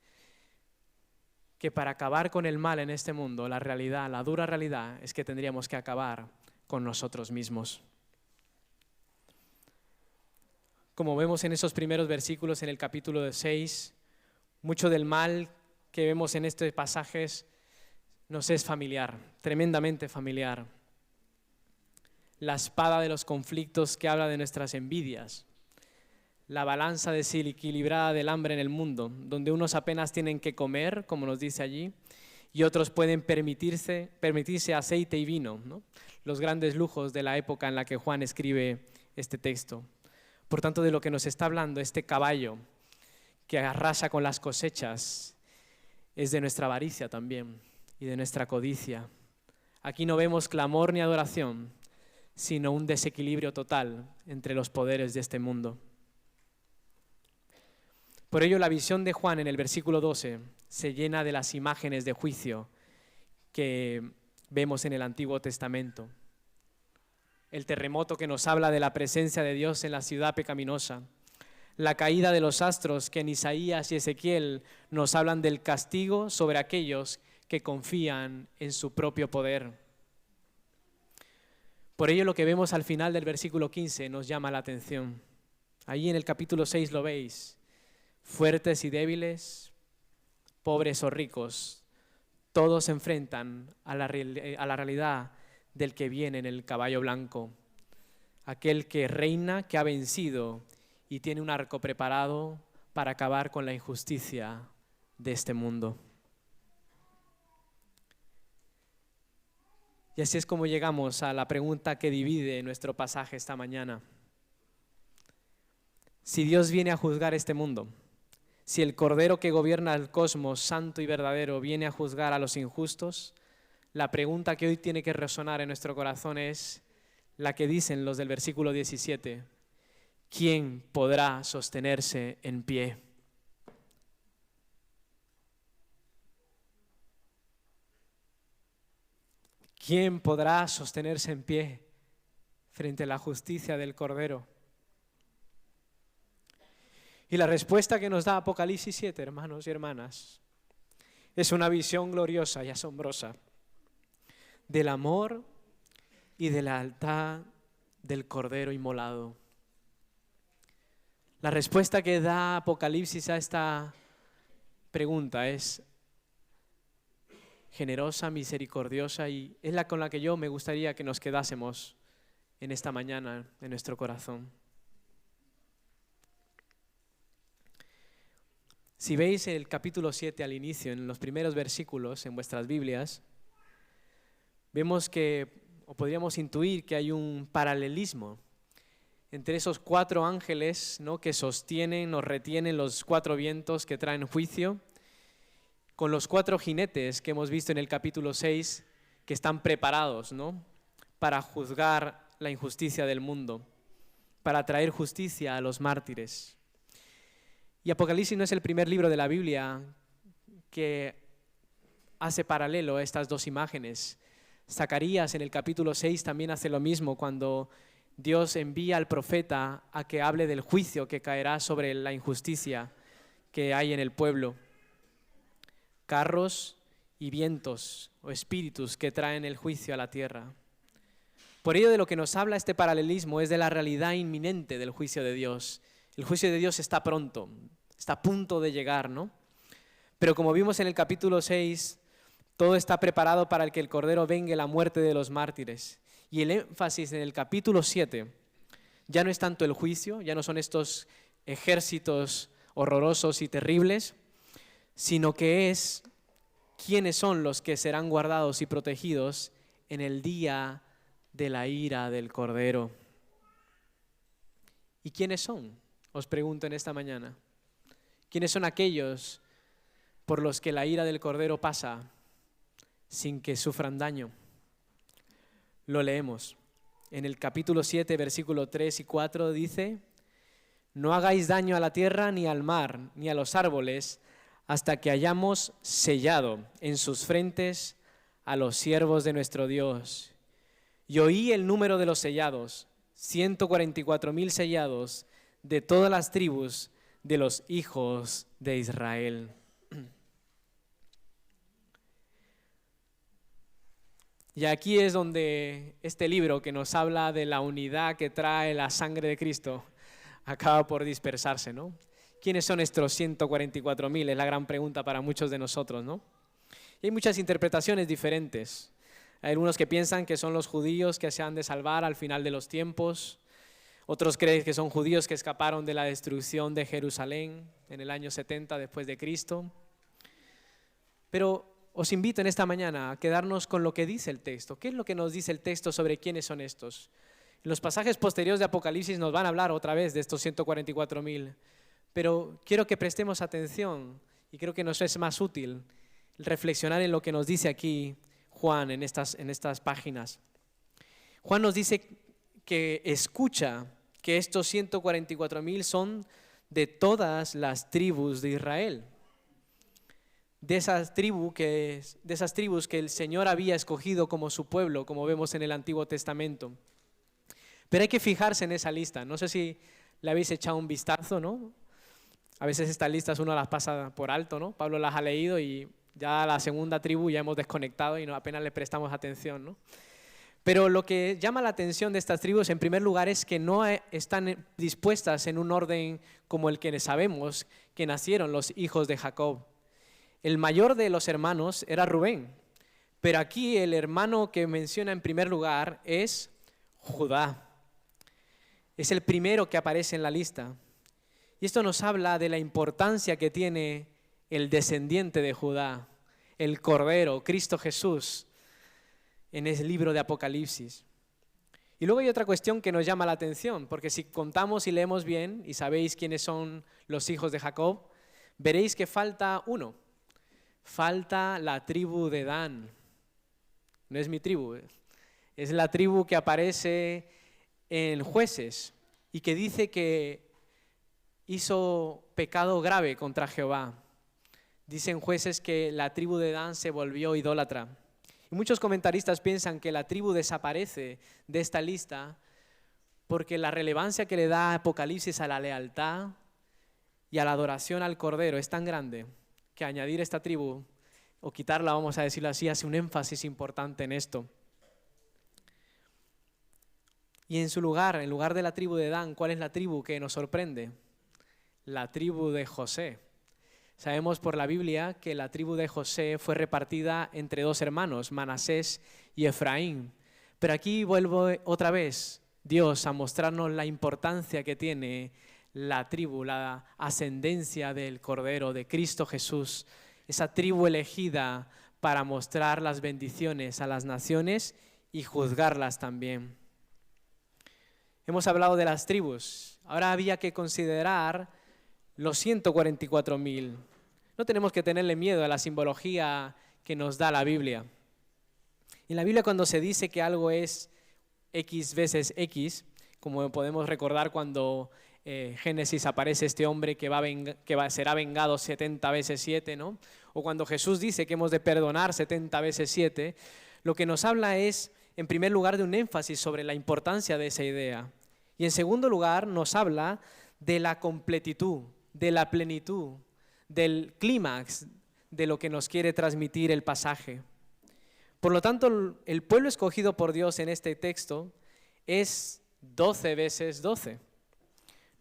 que para acabar con el mal en este mundo, la realidad, la dura realidad, es que tendríamos que acabar con nosotros mismos. Como vemos en esos primeros versículos en el capítulo 6, mucho del mal que vemos en estos pasajes nos es familiar, tremendamente familiar. La espada de los conflictos que habla de nuestras envidias, la balanza desequilibrada del hambre en el mundo, donde unos apenas tienen que comer, como nos dice allí, y otros pueden permitirse aceite y vino, ¿no? Los grandes lujos de la época en la que Juan escribe este texto. Por tanto, de lo que nos está hablando este caballo que arrasa con las cosechas es de nuestra avaricia también y de nuestra codicia. Aquí no vemos clamor ni adoración, sino un desequilibrio total entre los poderes de este mundo. Por ello, la visión de Juan en el versículo 12 se llena de las imágenes de juicio que vemos en el Antiguo Testamento. El terremoto que nos habla de la presencia de Dios en la ciudad pecaminosa, la caída de los astros que en Isaías y Ezequiel nos hablan del castigo sobre aquellos que confían en su propio poder. Por ello, lo que vemos al final del versículo 15 nos llama la atención. Ahí en el capítulo 6 lo veis. Fuertes y débiles, pobres o ricos, todos se enfrentan a la realidad del que viene en el caballo blanco. Aquel que reina, que ha vencido y tiene un arco preparado para acabar con la injusticia de este mundo. Y así es como llegamos a la pregunta que divide nuestro pasaje esta mañana. Si Dios viene a juzgar este mundo, si el Cordero que gobierna el cosmos, santo y verdadero, viene a juzgar a los injustos, la pregunta que hoy tiene que resonar en nuestro corazón es la que dicen los del versículo 17. ¿quién podrá sostenerse en pie? ¿Quién podrá sostenerse en pie frente a la justicia del Cordero? Y la respuesta que nos da Apocalipsis 7, hermanos y hermanas, es una visión gloriosa y asombrosa del amor y de la lealtad del Cordero inmolado. La respuesta que da Apocalipsis a esta pregunta es generosa, misericordiosa, y es la con la que yo me gustaría que nos quedásemos en esta mañana en nuestro corazón. Si veis el capítulo 7 al inicio, en los primeros versículos en vuestras Biblias, vemos que, o podríamos intuir que hay un paralelismo entre esos 4 ángeles, ¿no?, que sostienen o retienen los 4 vientos que traen juicio, con los 4 jinetes que hemos visto en el capítulo 6, que están preparados, ¿no?, para juzgar la injusticia del mundo, para traer justicia a los mártires. Y Apocalipsis no es el primer libro de la Biblia que hace paralelo a estas 2 imágenes. Zacarías en el capítulo 6 también hace lo mismo cuando Dios envía al profeta a que hable del juicio que caerá sobre la injusticia que hay en el pueblo. Carros y vientos o espíritus que traen el juicio a la tierra. Por ello, de lo que nos habla este paralelismo es de la realidad inminente del juicio de Dios. El juicio de Dios está pronto, está a punto de llegar, ¿no? Pero como vimos en el capítulo 6, todo está preparado para que el Cordero vengue la muerte de los mártires. Y el énfasis en el capítulo 7 ya no es tanto el juicio, ya no son estos ejércitos horrorosos y terribles, sino que es quiénes son los que serán guardados y protegidos en el día de la ira del Cordero. ¿Y quiénes son? Os pregunto en esta mañana. ¿Quiénes son aquellos por los que la ira del Cordero pasa sin que sufran daño? Lo leemos. En el capítulo 7, versículo 3 y 4 dice: no hagáis daño a la tierra, ni al mar, ni a los árboles, hasta que hayamos sellado en sus frentes a los siervos de nuestro Dios. Y oí el número de los sellados, 144,000 sellados de todas las tribus de los hijos de Israel. Y aquí es donde este libro que nos habla de la unidad que trae la sangre de Cristo acaba por dispersarse, ¿no? ¿Quiénes son estos 144,000? Es la gran pregunta para muchos de nosotros, ¿no? Y hay muchas interpretaciones diferentes. Hay algunos que piensan que son los judíos que se han de salvar al final de los tiempos. Otros creen que son judíos que escaparon de la destrucción de Jerusalén en el año 70 después de Cristo. Pero os invito en esta mañana a quedarnos con lo que dice el texto. ¿Qué es lo que nos dice el texto sobre quiénes son estos? En los pasajes posteriores de Apocalipsis nos van a hablar otra vez de estos 144,000, pero quiero que prestemos atención y creo que nos es más útil reflexionar en lo que nos dice aquí Juan en estas páginas. Juan nos dice que escucha que estos 144,000 son de todas las tribus de Israel. De esas tribus que el Señor había escogido como su pueblo, como vemos en el Antiguo Testamento. Pero hay que fijarse en esa lista. No sé si le habéis echado un vistazo, ¿no? A veces estas listas uno las pasa por alto, ¿no? Pablo las ha leído y ya a la segunda tribu ya hemos desconectado y apenas le prestamos atención, ¿no? Pero lo que llama la atención de estas tribus, en primer lugar, es que no están dispuestas en un orden como el que sabemos que nacieron los hijos de Jacob. El mayor de los hermanos era Rubén, pero aquí el hermano que menciona en primer lugar es Judá. Es el primero que aparece en la lista. Y esto nos habla de la importancia que tiene el descendiente de Judá, el Cordero, Cristo Jesús, en el libro de Apocalipsis. Y luego hay otra cuestión que nos llama la atención, porque si contamos y leemos bien y sabéis quiénes son los hijos de Jacob, veréis que falta uno. Falta la tribu de Dan. No es mi tribu, es la tribu que aparece en Jueces y que dice que hizo pecado grave contra Jehová. Dicen jueces que la tribu de Dan se volvió idólatra. Y muchos comentaristas piensan que la tribu desaparece de esta lista porque la relevancia que le da Apocalipsis a la lealtad y a la adoración al Cordero es tan grande que añadir esta tribu o quitarla, vamos a decirlo así, hace un énfasis importante en esto. Y en su lugar, en lugar de la tribu de Dan, ¿cuál es la tribu que nos sorprende? La tribu de José. Sabemos por la Biblia que la tribu de José fue repartida entre dos hermanos, Manasés y Efraín. Pero aquí vuelvo otra vez Dios a mostrarnos la importancia que tiene la tribu, la ascendencia del Cordero, de Cristo Jesús, esa tribu elegida para mostrar las bendiciones a las naciones y juzgarlas también. Hemos hablado de las tribus, ahora había que considerar los 144.000. No tenemos que tenerle miedo a la simbología que nos da la Biblia. En la Biblia cuando se dice que algo es X veces X, como podemos recordar cuando Génesis aparece este hombre que será vengado 70 veces 7, ¿no? O cuando Jesús dice que hemos de perdonar 70 veces 7, lo que nos habla es, en primer lugar, de un énfasis sobre la importancia de esa idea. Y en segundo lugar, nos habla de la completitud, de la plenitud, del clímax de lo que nos quiere transmitir el pasaje. Por lo tanto, el pueblo escogido por Dios en este texto es 12 veces 12.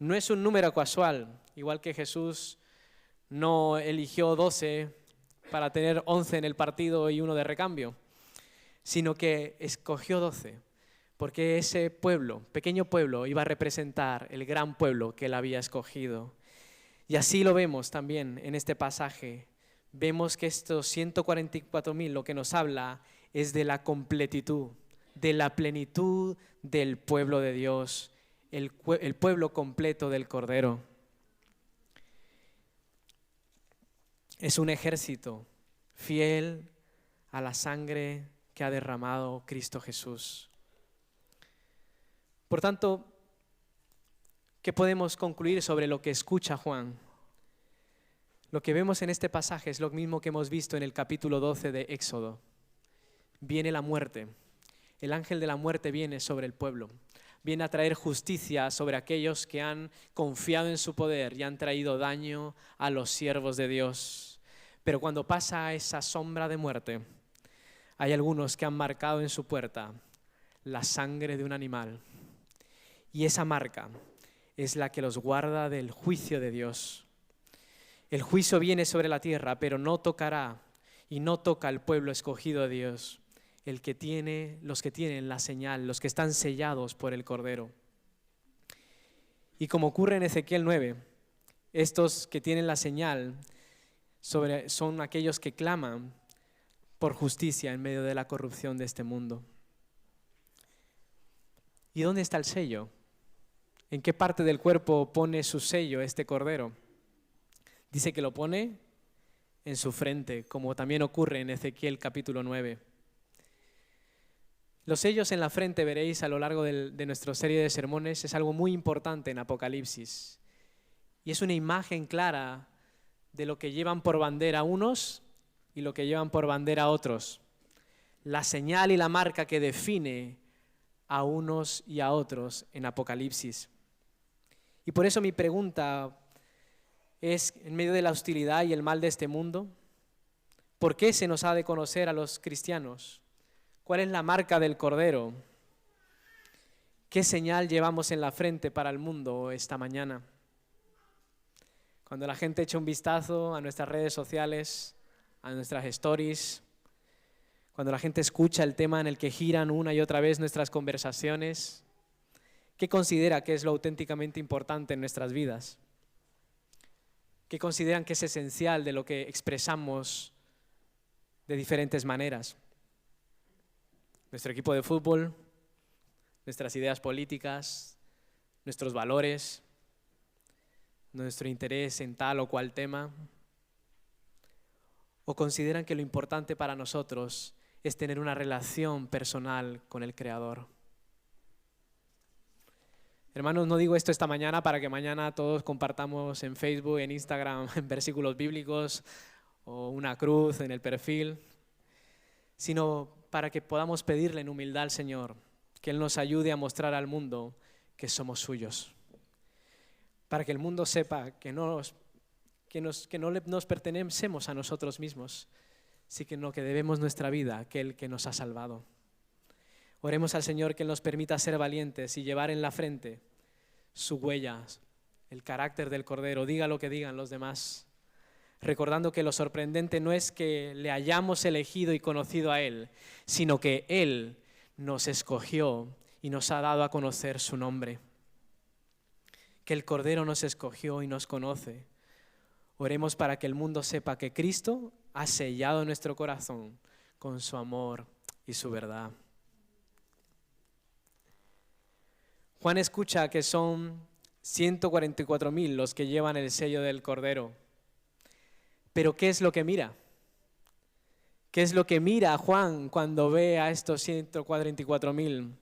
No es un número casual, igual que Jesús no eligió 12 para tener 11 en el partido y uno de recambio, sino que escogió 12, porque ese pueblo, pequeño pueblo, iba a representar el gran pueblo que él había escogido. Y así lo vemos también en este pasaje. Vemos que estos 144.000 lo que nos habla es de la completitud, de la plenitud del pueblo de Dios, el pueblo completo del Cordero. Es un ejército fiel a la sangre que ha derramado Cristo Jesús. Por tanto, ¿qué podemos concluir sobre lo que escucha Juan? Lo que vemos en este pasaje es lo mismo que hemos visto en el capítulo 12 de Éxodo. Viene la muerte. El ángel de la muerte viene sobre el pueblo. Viene a traer justicia sobre aquellos que han confiado en su poder y han traído daño a los siervos de Dios. Pero cuando pasa esa sombra de muerte, hay algunos que han marcado en su puerta la sangre de un animal. Y esa marca es la que los guarda del juicio de Dios. El juicio viene sobre la tierra, pero no tocará y no toca al pueblo escogido de Dios, los que tienen la señal, los que están sellados por el Cordero. Y como ocurre en Ezequiel 9, estos que tienen la señal son aquellos que claman por justicia en medio de la corrupción de este mundo. ¿Y dónde está el sello? ¿En qué parte del cuerpo pone su sello este Cordero? Dice que lo pone en su frente, como también ocurre en Ezequiel capítulo 9. Los sellos en la frente, veréis a lo largo de nuestra serie de sermones, es algo muy importante en Apocalipsis. Y es una imagen clara de lo que llevan por bandera unos y lo que llevan por bandera otros. La señal y la marca que define a unos y a otros en Apocalipsis. Y por eso mi pregunta es, en medio de la hostilidad y el mal de este mundo, ¿por qué se nos ha de conocer a los cristianos? ¿Cuál es la marca del Cordero? ¿Qué señal llevamos en la frente para el mundo esta mañana? Cuando la gente echa un vistazo a nuestras redes sociales, a nuestras stories, cuando la gente escucha el tema en el que giran una y otra vez nuestras conversaciones, ¿qué considera que es lo auténticamente importante en nuestras vidas? ¿Qué consideran que es esencial de lo que expresamos de diferentes maneras? Nuestro equipo de fútbol, nuestras ideas políticas, nuestros valores, nuestro interés en tal o cual tema. ¿O consideran que lo importante para nosotros es tener una relación personal con el Creador? Hermanos, no digo esto esta mañana para que mañana todos compartamos en Facebook, en Instagram, en versículos bíblicos o una cruz en el perfil, sino para que podamos pedirle en humildad al Señor que Él nos ayude a mostrar al mundo que somos suyos. Para que el mundo sepa que no nos pertenecemos a nosotros mismos, sino que debemos nuestra vida a aquel que nos ha salvado. Oremos al Señor que Él nos permita ser valientes y llevar en la frente su huella, el carácter del Cordero, diga lo que digan los demás, recordando que lo sorprendente no es que le hayamos elegido y conocido a Él, sino que Él nos escogió y nos ha dado a conocer su nombre. Que el Cordero nos escogió y nos conoce. Oremos para que el mundo sepa que Cristo ha sellado nuestro corazón con su amor y su verdad. Juan escucha que son 144,000 los que llevan el sello del Cordero. Pero ¿qué es lo que mira? ¿Qué es lo que mira Juan cuando ve a estos 144,000?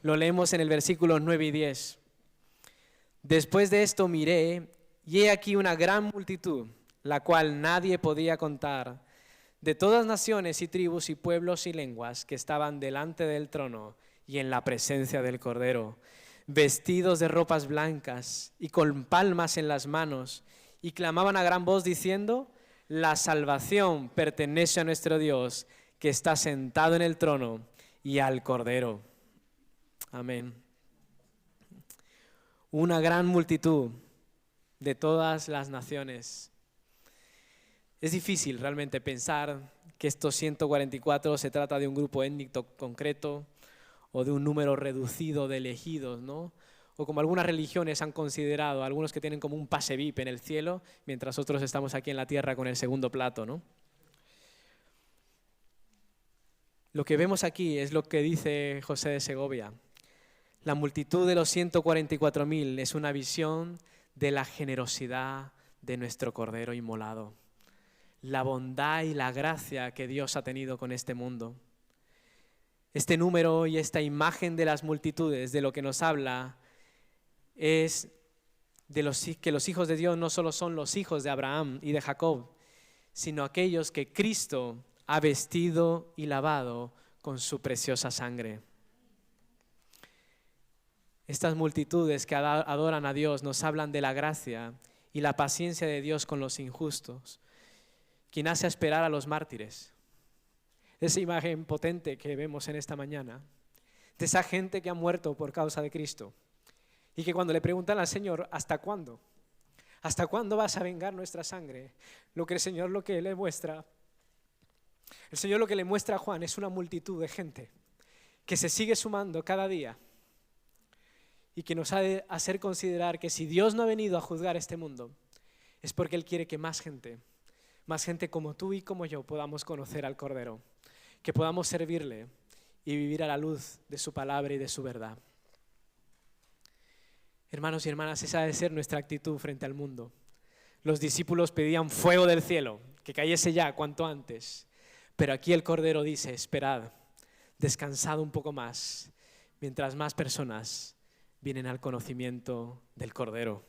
Lo leemos en el versículo 9 y 10. Después de esto miré, y he aquí una gran multitud, la cual nadie podía contar, de todas naciones y tribus y pueblos y lenguas que estaban delante del trono y en la presencia del Cordero, vestidos de ropas blancas y con palmas en las manos, y clamaban a gran voz diciendo: la salvación pertenece a nuestro Dios, que está sentado en el trono, y al Cordero. Amén. Una gran multitud de todas las naciones. Es difícil realmente pensar que estos 144 se trata de un grupo étnico concreto o de un número reducido de elegidos, ¿no? O como algunas religiones han considerado, algunos que tienen como un pase VIP en el cielo, mientras otros estamos aquí en la tierra con el segundo plato, ¿no? Lo que vemos aquí es lo que dice José de Segovia. La multitud de los 144,000 es una visión de la generosidad de nuestro Cordero inmolado, la bondad y la gracia que Dios ha tenido con este mundo. Este número y esta imagen de las multitudes, de lo que nos habla, es que los hijos de Dios no solo son los hijos de Abraham y de Jacob, sino aquellos que Cristo ha vestido y lavado con su preciosa sangre. Estas multitudes que adoran a Dios nos hablan de la gracia y la paciencia de Dios con los injustos, quien hace esperar a los mártires. Esa imagen potente que vemos en esta mañana, de esa gente que ha muerto por causa de Cristo y que cuando le preguntan al Señor, ¿hasta cuándo? ¿Hasta cuándo vas a vengar nuestra sangre? El Señor lo que le muestra a Juan es una multitud de gente que se sigue sumando cada día y que nos ha de hacer considerar que si Dios no ha venido a juzgar este mundo, es porque Él quiere que más gente como tú y como yo podamos conocer al Cordero, que podamos servirle y vivir a la luz de su palabra y de su verdad. Hermanos y hermanas, esa debe ser nuestra actitud frente al mundo. Los discípulos pedían fuego del cielo, que cayese ya cuanto antes, pero aquí el Cordero dice: esperad, descansad un poco más, mientras más personas vienen al conocimiento del Cordero.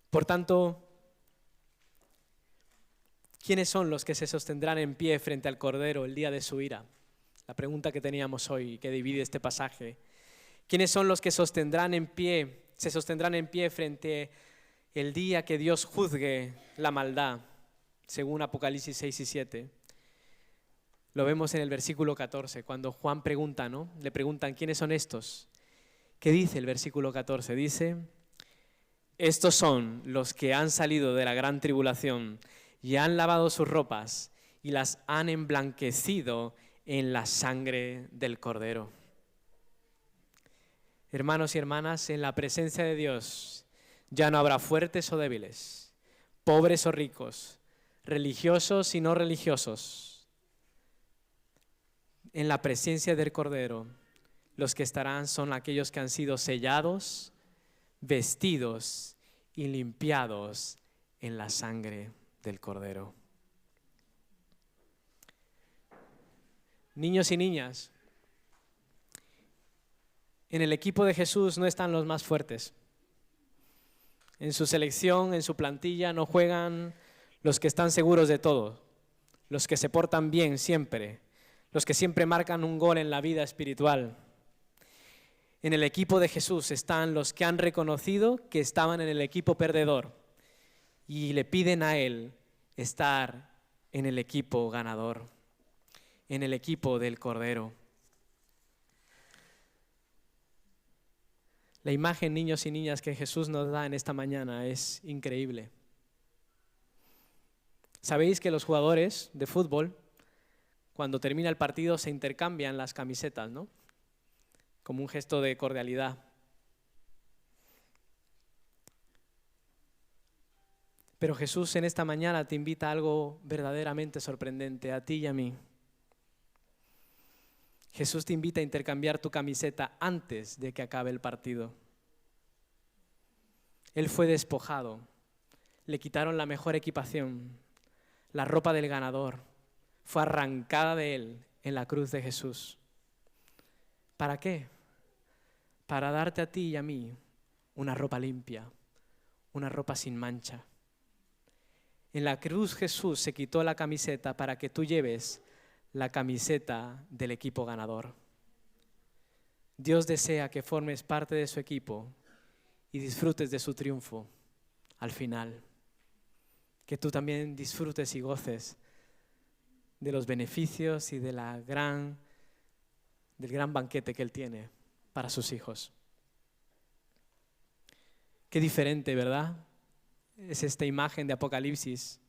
Por tanto, ¿quiénes son los que se sostendrán en pie frente al Cordero el día de su ira? La pregunta que teníamos hoy, que divide este pasaje. ¿Quiénes son los que se sostendrán en pie frente el día que Dios juzgue la maldad? Según Apocalipsis 6 y 7. Lo vemos en el versículo 14, cuando Juan pregunta, ¿no? Le preguntan: ¿quiénes son estos? ¿Qué dice el versículo 14? Dice: estos son los que han salido de la gran tribulación y han lavado sus ropas y las han emblanquecido en la sangre del Cordero. Hermanos y hermanas, en la presencia de Dios ya no habrá fuertes o débiles, pobres o ricos, religiosos y no religiosos. En la presencia del Cordero, los que estarán son aquellos que han sido sellados, vestidos y limpiados en la sangre del Cordero. Niños y niñas, En el equipo de Jesús no están los más fuertes. En su selección, en su plantilla, no juegan los que están seguros de todo, los que se portan bien siempre, los que siempre marcan un gol en la vida espiritual. En el equipo de Jesús están los que han reconocido que estaban en el equipo perdedor y le piden a Él estar en el equipo ganador, en el equipo del Cordero. La imagen, niños y niñas, que Jesús nos da en esta mañana es increíble. Sabéis que los jugadores de fútbol, cuando termina el partido, se intercambian las camisetas, ¿no? Como un gesto de cordialidad. Pero Jesús en esta mañana te invita a algo verdaderamente sorprendente, a ti y a mí. Jesús te invita a intercambiar tu camiseta antes de que acabe el partido. Él fue despojado, le quitaron la mejor equipación, la ropa del ganador, fue arrancada de él en la cruz de Jesús. ¿Para qué? Para darte a ti y a mí una ropa limpia, una ropa sin mancha. En la cruz Jesús se quitó la camiseta para que tú lleves la camiseta del equipo ganador. Dios desea que formes parte de su equipo y disfrutes de su triunfo al final. Que tú también disfrutes y goces de los beneficios y del gran banquete que Él tiene para sus hijos. Qué diferente, ¿verdad? Es esta imagen de Apocalipsis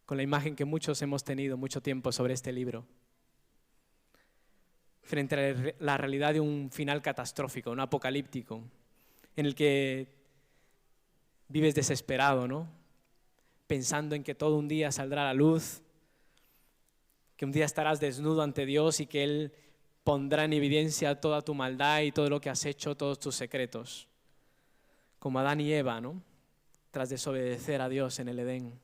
con la imagen que muchos hemos tenido mucho tiempo sobre este libro. Frente a la realidad de un final catastrófico, un apocalíptico, en el que vives desesperado, ¿no? Pensando en que todo un día saldrá a la luz, que un día estarás desnudo ante Dios y que Él pondrá en evidencia toda tu maldad y todo lo que has hecho, todos tus secretos. Como Adán y Eva, ¿no? Tras desobedecer a Dios en el Edén.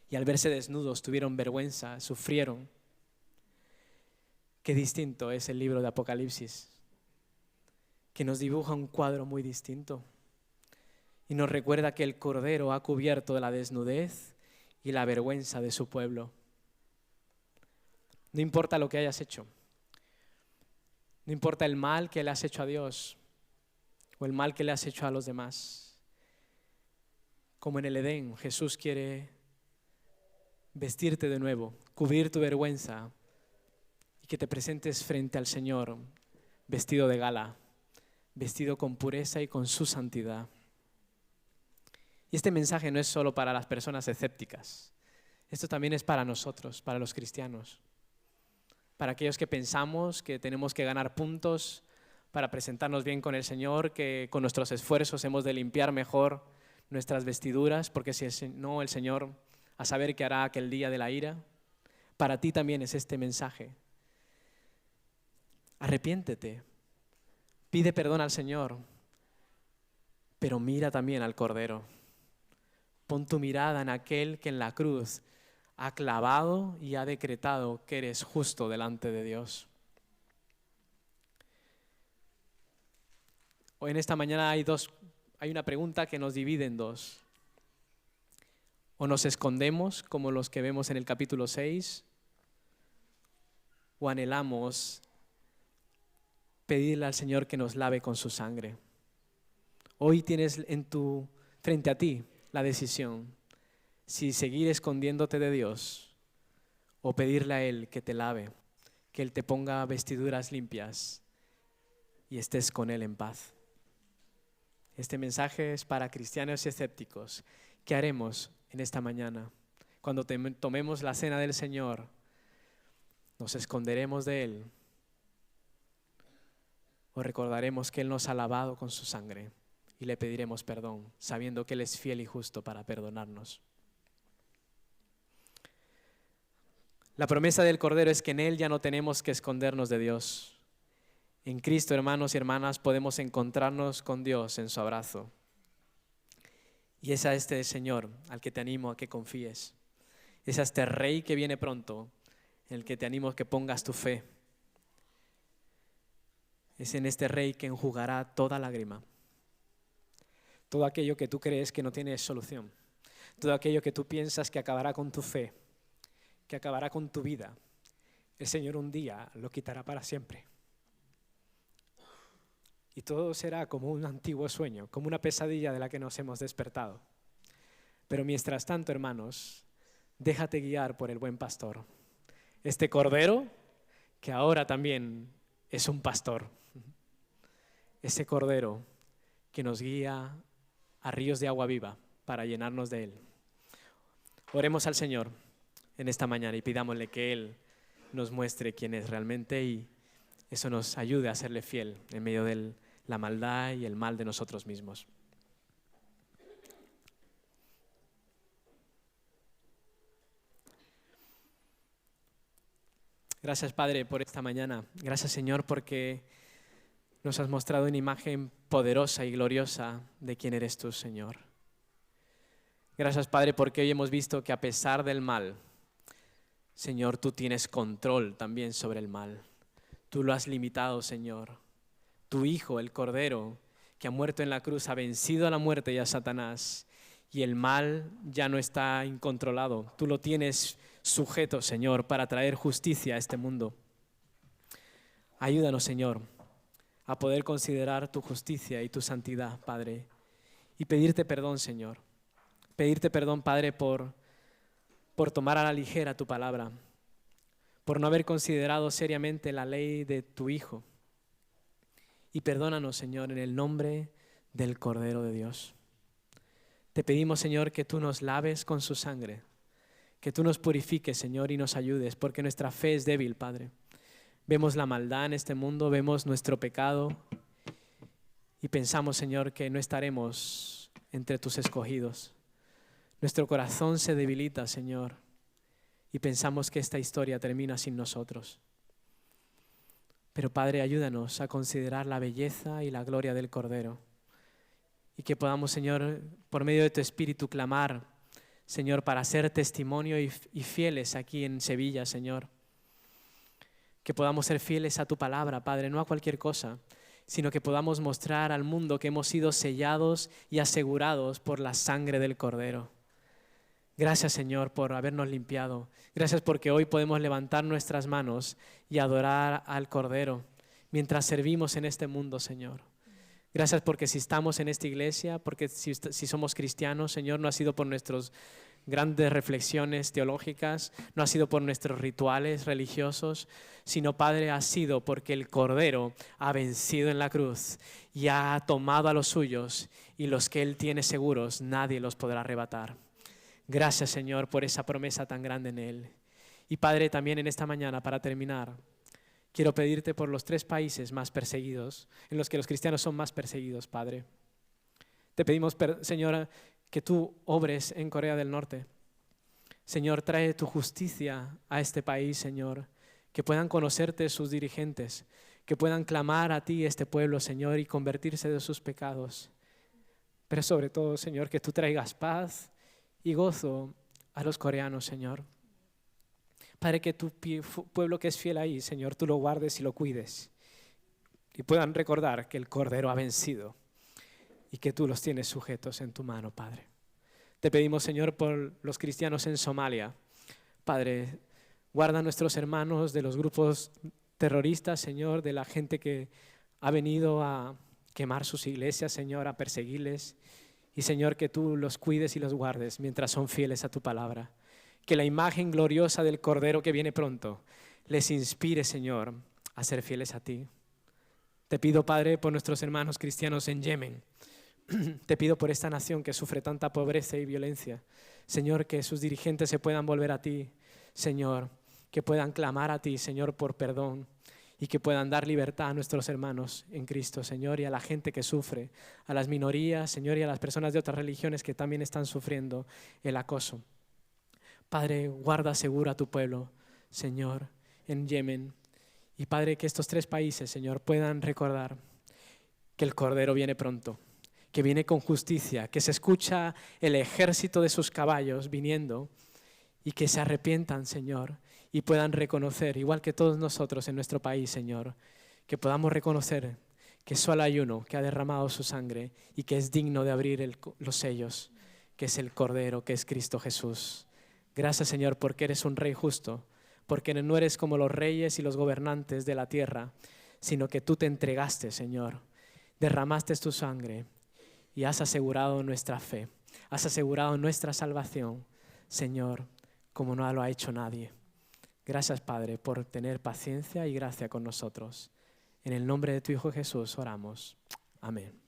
Y al verse desnudos tuvieron vergüenza, sufrieron. Qué distinto es el libro de Apocalipsis, que nos dibuja un cuadro muy distinto y nos recuerda que el Cordero ha cubierto la desnudez y la vergüenza de su pueblo. No importa lo que hayas hecho, no importa el mal que le has hecho a Dios o el mal que le has hecho a los demás. Como en el Edén, Jesús quiere vestirte de nuevo, cubrir tu vergüenza y que te presentes frente al Señor vestido de gala, vestido con pureza y con su santidad. Y este mensaje no es solo para las personas escépticas, esto también es para nosotros, para los cristianos, para aquellos que pensamos que tenemos que ganar puntos para presentarnos bien con el Señor, que con nuestros esfuerzos hemos de limpiar mejor nuestras vestiduras, porque si no, el Señor a saber qué hará aquel día de la ira. Para ti también es este mensaje. Arrepiéntete, pide perdón al Señor, pero mira también al Cordero. Pon tu mirada en aquel que en la cruz ha clavado y ha decretado que eres justo delante de Dios. Hoy en esta mañana hay una pregunta que nos divide en dos. O nos escondemos como los que vemos en el capítulo 6, o anhelamos pedirle al Señor que nos lave con su sangre. Hoy tienes frente a ti la decisión si seguir escondiéndote de Dios o pedirle a Él que te lave, que Él te ponga vestiduras limpias y estés con Él en paz. Este mensaje es para cristianos y escépticos. ¿Qué haremos en esta mañana? Cuando tomemos la cena del Señor, ¿nos esconderemos de Él o recordaremos que Él nos ha lavado con su sangre y le pediremos perdón, sabiendo que Él es fiel y justo para perdonarnos? La promesa del Cordero es que en Él ya no tenemos que escondernos de Dios. En Cristo, hermanos y hermanas, podemos encontrarnos con Dios en su abrazo. Y es a este Señor al que te animo a que confíes. Es a este Rey que viene pronto, en el que te animo a que pongas tu fe. Es en este Rey que enjugará toda lágrima. Todo aquello que tú crees que no tiene solución. Todo aquello que tú piensas que acabará con tu fe, que acabará con tu vida, el Señor un día lo quitará para siempre. Y todo será como un antiguo sueño, como una pesadilla de la que nos hemos despertado. Pero mientras tanto, hermanos, déjate guiar por el buen pastor. Este cordero, que ahora también es un pastor. Ese cordero que nos guía a ríos de agua viva para llenarnos de él. Oremos al Señor en esta mañana y pidámosle que Él nos muestre quién es realmente y eso nos ayude a serle fiel en medio de la maldad y el mal de nosotros mismos. Gracias, Padre, por esta mañana. Gracias, Señor, porque nos has mostrado una imagen poderosa y gloriosa de quién eres tú, Señor. Gracias, Padre, porque hoy hemos visto que a pesar del mal, Señor, tú tienes control también sobre el mal. Tú lo has limitado, Señor. Tu Hijo, el Cordero, que ha muerto en la cruz, ha vencido a la muerte y a Satanás. Y el mal ya no está incontrolado. Tú lo tienes sujeto, Señor, para traer justicia a este mundo. Ayúdanos, Señor, a poder considerar tu justicia y tu santidad, Padre. Y pedirte perdón, Señor. Pedirte perdón, Padre, por tomar a la ligera tu palabra, por no haber considerado seriamente la ley de tu Hijo. Y perdónanos, Señor, en el nombre del Cordero de Dios. Te pedimos, Señor, que tú nos laves con su sangre, que tú nos purifiques, Señor, y nos ayudes, porque nuestra fe es débil, Padre. Vemos la maldad en este mundo, vemos nuestro pecado y pensamos, Señor, que no estaremos entre tus escogidos. Nuestro corazón se debilita, Señor, y pensamos que esta historia termina sin nosotros. Pero, Padre, ayúdanos a considerar la belleza y la gloria del Cordero y que podamos, Señor, por medio de tu Espíritu clamar, Señor, para ser testimonio y fieles aquí en Sevilla, Señor. Que podamos ser fieles a tu palabra, Padre, no a cualquier cosa, sino que podamos mostrar al mundo que hemos sido sellados y asegurados por la sangre del Cordero. Gracias, Señor, por habernos limpiado. Gracias porque hoy podemos levantar nuestras manos y adorar al Cordero mientras servimos en este mundo, Señor. Gracias porque si estamos en esta iglesia, porque si somos cristianos, Señor, no ha sido por nuestras grandes reflexiones teológicas, no ha sido por nuestros rituales religiosos, sino, Padre, ha sido porque el Cordero ha vencido en la cruz y ha tomado a los suyos y los que Él tiene seguros, nadie los podrá arrebatar. Gracias, Señor, por esa promesa tan grande en Él. Y, Padre, también en esta mañana, para terminar, quiero pedirte por los 3 países más perseguidos, en los que los cristianos son más perseguidos, Padre. Te pedimos, Señor, que tú obres en Corea del Norte. Señor, trae tu justicia a este país, Señor, que puedan conocerte sus dirigentes, que puedan clamar a ti este pueblo, Señor, y convertirse de sus pecados. Pero sobre todo, Señor, que tú traigas paz y gozo a los coreanos, Señor. Padre, que tu pueblo que es fiel ahí, Señor, tú lo guardes y lo cuides. Y puedan recordar que el Cordero ha vencido y que tú los tienes sujetos en tu mano, Padre. Te pedimos, Señor, por los cristianos en Somalia. Padre, guarda a nuestros hermanos de los grupos terroristas, Señor, de la gente que ha venido a quemar sus iglesias, Señor, a perseguirles. Y, Señor, que tú los cuides y los guardes mientras son fieles a tu palabra. Que la imagen gloriosa del Cordero que viene pronto les inspire, Señor, a ser fieles a ti. Te pido, Padre, por nuestros hermanos cristianos en Yemen. Te pido por esta nación que sufre tanta pobreza y violencia. Señor, que sus dirigentes se puedan volver a ti, Señor. Que puedan clamar a ti, Señor, por perdón. Y que puedan dar libertad a nuestros hermanos en Cristo, Señor, y a la gente que sufre, a las minorías, Señor, y a las personas de otras religiones que también están sufriendo el acoso. Padre, guarda seguro a tu pueblo, Señor, en Yemen. Y, Padre, que estos 3 países, Señor, puedan recordar que el Cordero viene pronto, que viene con justicia, que se escucha el ejército de sus caballos viniendo y que se arrepientan, Señor, y puedan reconocer, igual que todos nosotros en nuestro país, Señor, que podamos reconocer que solo hay uno que ha derramado su sangre y que es digno de abrir los sellos, que es el Cordero, que es Cristo Jesús. Gracias, Señor, porque eres un Rey justo, porque no eres como los reyes y los gobernantes de la tierra, sino que tú te entregaste, Señor, derramaste tu sangre y has asegurado nuestra fe, has asegurado nuestra salvación, Señor, como no lo ha hecho nadie. Gracias, Padre, por tener paciencia y gracia con nosotros. En el nombre de tu Hijo Jesús oramos. Amén.